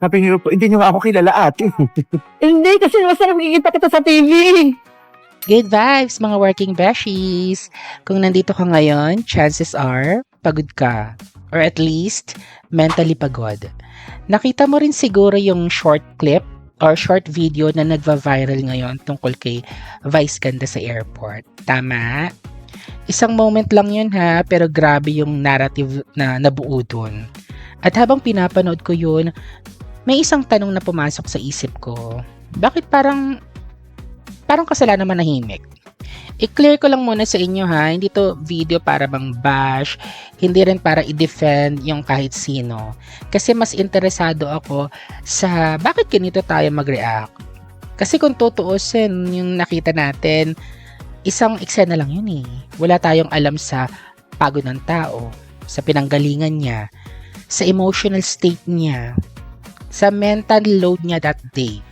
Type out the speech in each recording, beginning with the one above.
Sabi niyo po, hindi niyo nga ako kilala, ate. Hindi, kasi masarap nakikita kita sa TV. Good vibes, mga working beshies! Kung nandito ka ngayon, chances are, pagod ka. Or at least, mentally pagod. Nakita mo rin siguro yung short clip or short video na nagva-viral ngayon tungkol kay Vice Ganda sa airport. Tama? Isang moment lang yun ha, pero grabe yung narrative na nabuo dun. At habang pinapanood ko yun, may isang tanong na pumasok sa isip ko. Bakit parang kasalanan manahimik? I-clear ko lang muna sa inyo ha, hindi to video para bang bash, hindi rin para i-defend yung kahit sino. Kasi mas interesado ako sa bakit ganito tayo mag-react. Kasi kung tutuusin yung nakita natin, isang eksena lang yun eh. Wala tayong alam sa pagod ng tao, sa pinanggalingan niya, sa emotional state niya, sa mental load niya that day.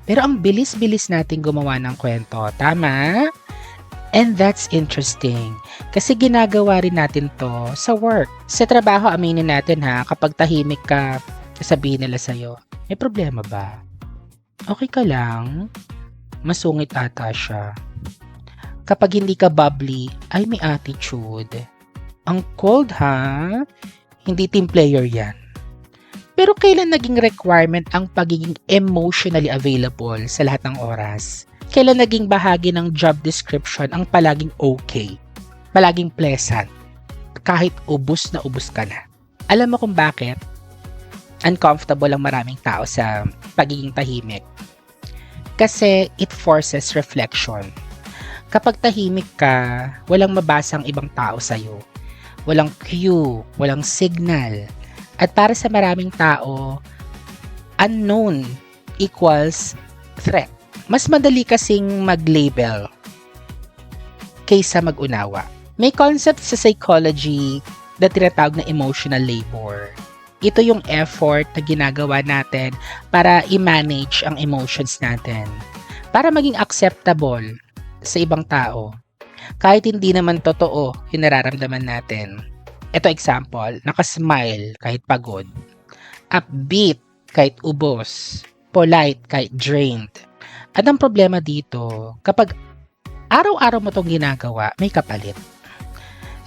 Pero ang bilis-bilis natin gumawa ng kwento, tama? And that's interesting. Kasi ginagawa rin natin to sa work. Sa trabaho, aminin natin ha, kapag tahimik ka, sabihin nila sa'yo, may problema ba? Okay ka lang? Masungit ata siya. Kapag hindi ka bubbly, ay may attitude. Ang cold ha? Hindi team player yan. Pero kailan naging requirement ang pagiging emotionally available sa lahat ng oras? Kailan naging bahagi ng job description ang palaging okay? Palaging pleasant? Kahit ubus na ubus ka na. Alam mo kung bakit? Uncomfortable ang maraming tao sa pagiging tahimik. Kasi it forces reflection. Kapag tahimik ka, walang mabasang ibang tao sa'yo. Walang cue, walang signal. At para sa maraming tao, unknown equals threat. Mas madali kasing mag-label kaysa mag-unawa. May concept sa psychology na tinatawag na emotional labor. Ito yung effort na ginagawa natin para i-manage ang emotions natin. Para maging acceptable sa ibang tao. Kahit hindi naman totoo yung nararamdaman natin. Ito example, nakasmile kahit pagod. Upbeat kahit ubos. Polite kahit drained. At ang problema dito, kapag araw-araw mo itong ginagawa, may kapalit.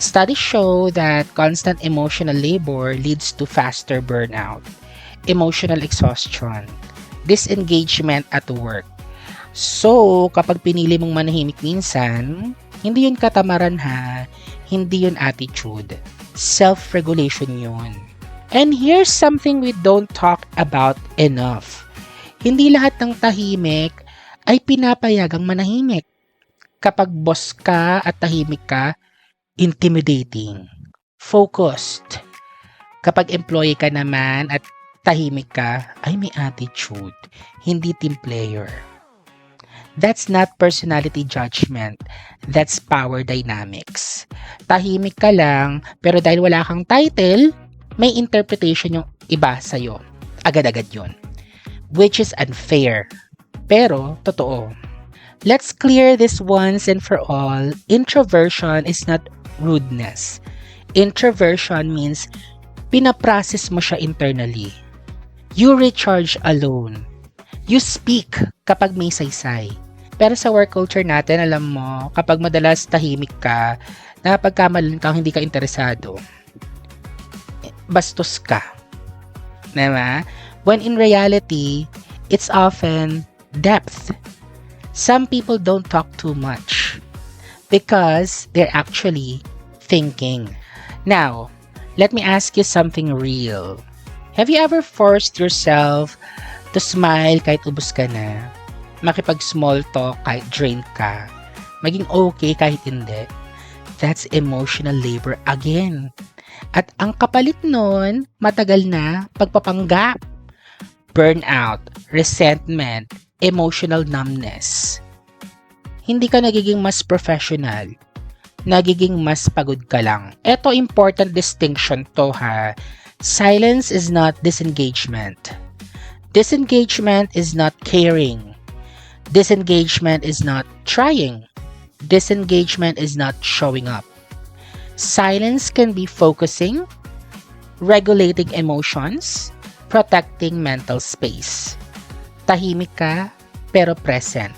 Studies show that constant emotional labor leads to faster burnout, emotional exhaustion, disengagement at work. So, kapag pinili mong manahimik minsan, hindi yun katamaran ha, hindi yun attitude. Self-regulation yun. And here's something we don't talk about enough. Hindi lahat ng tahimik ay pinapayagang manahimik. Kapag boss ka at tahimik ka, intimidating, focused. Kapag employee ka naman at tahimik ka, ay may attitude, hindi team player. That's not personality judgment. That's power dynamics. Tahimik ka lang, pero dahil wala kang title, may interpretation yung iba sa'yo. Agad-agad yun. Which is unfair. Pero, totoo. Let's clear this once and for all. Introversion is not rudeness. Introversion means pinaprocess mo siya internally. You recharge alone. You speak kapag may saysay. Pero sa work culture natin, alam mo, kapag madalas tahimik ka, napagkamalan ka, hindi ka interesado. Bastos ka. Diba? When in reality, it's often depth. Some people don't talk too much because they're actually thinking. Now, let me ask you something real. Have you ever forced yourself to smile kahit ubos ka na? Makipag-small talk kahit drained ka? Maging okay kahit hindi? That's emotional labor again. At ang kapalit nun, matagal na pagpapanggap. Burnout, resentment, emotional numbness. Hindi ka nagiging mas professional. Nagiging mas pagod ka lang. Ito important distinction to ha. Silence is not disengagement. Disengagement is not caring. Disengagement is not trying. Disengagement is not showing up. Silence can be focusing, regulating emotions, protecting mental space. Tahimik ka, pero present.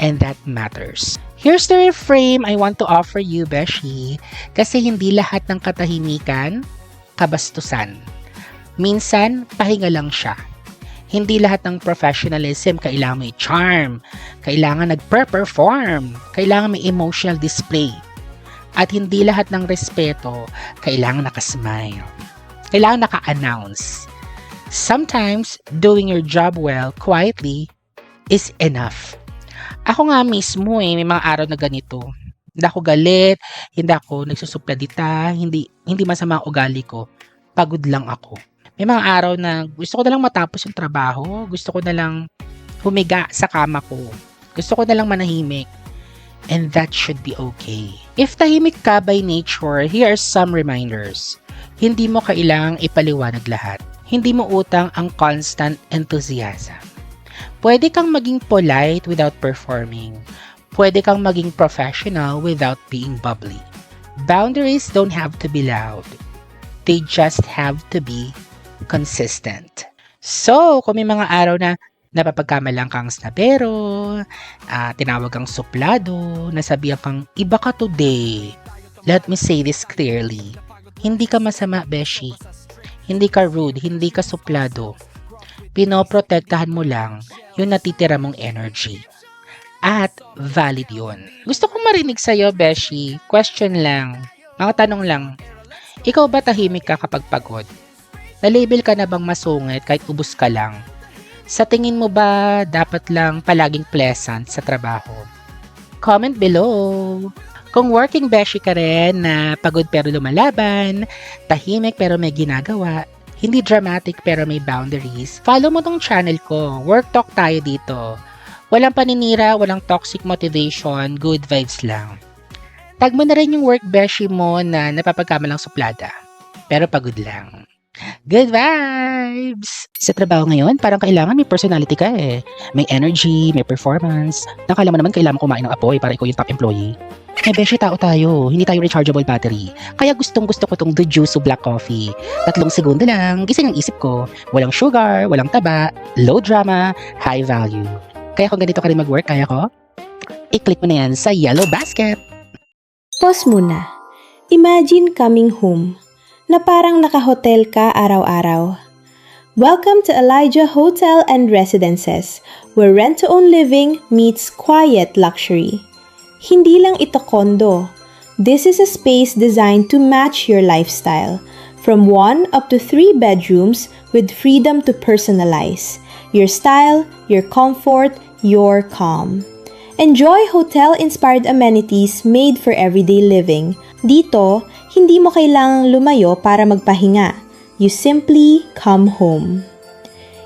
And that matters. Here's the reframe I want to offer you, Beshi. Kasi hindi lahat ng katahimikan, kabastusan. Minsan, pahinga lang siya. Hindi lahat ng professionalism kailangan may charm, kailangan nagper-perform, kailangan may emotional display. At hindi lahat ng respeto kailangan nakasmile. Kailangan naka-announce. Sometimes, doing your job well, quietly, is enough. Ako nga mismo may mga araw na ganito. Hindi ako galit, hindi ako nagsusupladita, hindi masama ang ugali ko. Pagod lang ako. May mga araw na gusto ko na lang matapos yung trabaho, gusto ko na lang humiga sa kama ko, gusto ko na lang manahimik. And that should be okay. If tahimik ka by nature, here are some reminders. Hindi mo kailangang ipaliwanag lahat. Hindi mo utang ang constant enthusiasm. Pwede kang maging polite without performing. Pwede kang maging professional without being bubbly. Boundaries don't have to be loud. They just have to be consistent. So, kung may mga araw na napapagkamalang kang snapero, tinawag kang suplado, nasabihan kang iba ka today, let me say this clearly. Hindi ka masama, Beshi. Hindi ka rude, hindi ka suplado. Pinoprotektahan mo lang yung natitira mong energy. At valid yun. Gusto kong marinig sa'yo, Beshi. Question lang. Mga tanong lang. Ikaw ba tahimik ka kapag pagod? Na-label ka na bang masungit kahit ubos ka lang? Sa tingin mo ba dapat lang palaging pleasant sa trabaho? Comment below. Kung working beshi ka rin na pagod pero lumalaban, tahimik pero may ginagawa, hindi dramatic pero may boundaries, follow mo tong channel ko. Work talk tayo dito. Walang paninira, walang toxic motivation, good vibes lang. Tag mo na rin yung work beshi mo na napapagkamalang suplada, pero pagod lang. Good vibes! Sa trabaho ngayon, parang kailangan may personality ka eh. May energy, may performance. Nakala mo naman kailangan kumain ng apoy para ikaw yung top employee. May beshi tao tayo, hindi tayo rechargeable battery. Kaya gustong gusto ko tong The Juice Black Coffee. 3 segundo lang, gising ang isip ko. Walang sugar, walang taba, low drama, high value. Kaya kung ganito ka rin mag-work, kaya ko? I-click mo na yan sa yellow basket. Pause muna. Imagine coming home na parang naka-hotel ka araw-araw. Welcome to Elijah Hotel and Residences, where rent-to-own living meets quiet luxury. Hindi lang ito kondo. This is a space designed to match your lifestyle, from 1 up to 3 bedrooms with freedom to personalize your style, your comfort, your calm. Enjoy hotel-inspired amenities made for everyday living. Dito, hindi mo kailangang lumayo para magpahinga. You simply come home.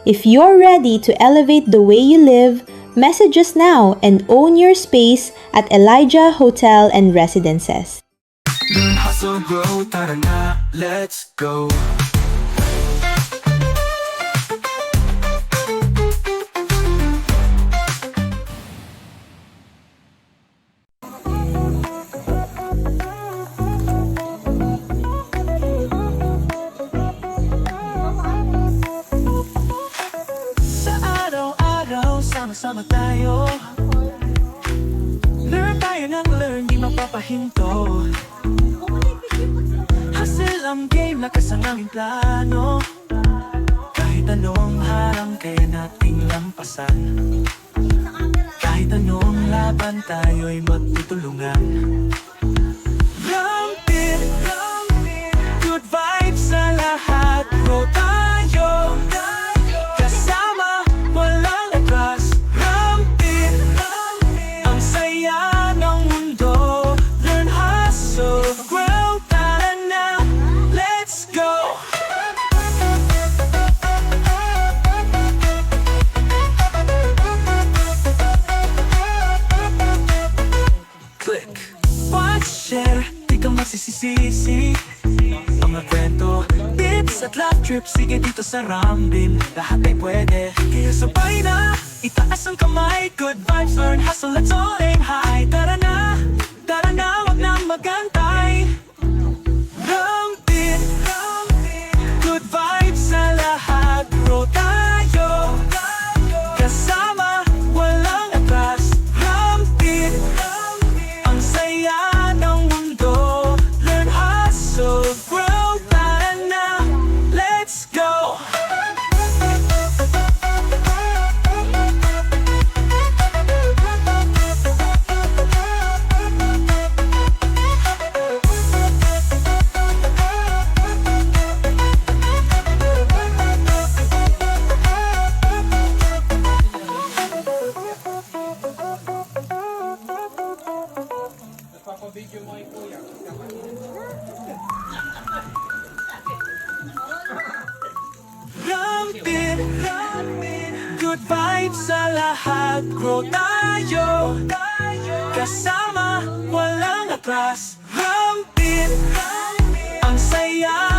If you're ready to elevate the way you live, message us now and own your space at Elijah Hotel and Residences. Hustle, grow, tara na, let's go. Sama tayo. Learn tayo ng learn, di mapapahinto. Hustle ang game, lakas ang aming plano. Kahit anong harang, kaya nating lampasan. Kahit anong laban, tayo'y magtutulungan. Rampin, good vibes sa lahat. Grow tayo, kasama, walang atras. Magsisisi mga kwento, tips at love trips. Sige dito sa Rambil, lahat ay pwede. Kaya sabay na, itaas ang kamay. Good vibes, learn, hustle, let's all aim high. Tara na, wag na magantay. Rambil, good vibes sa lahat. good vibes sa lahat. Grow tayo, kasama, walang atras. Rambin, ang saya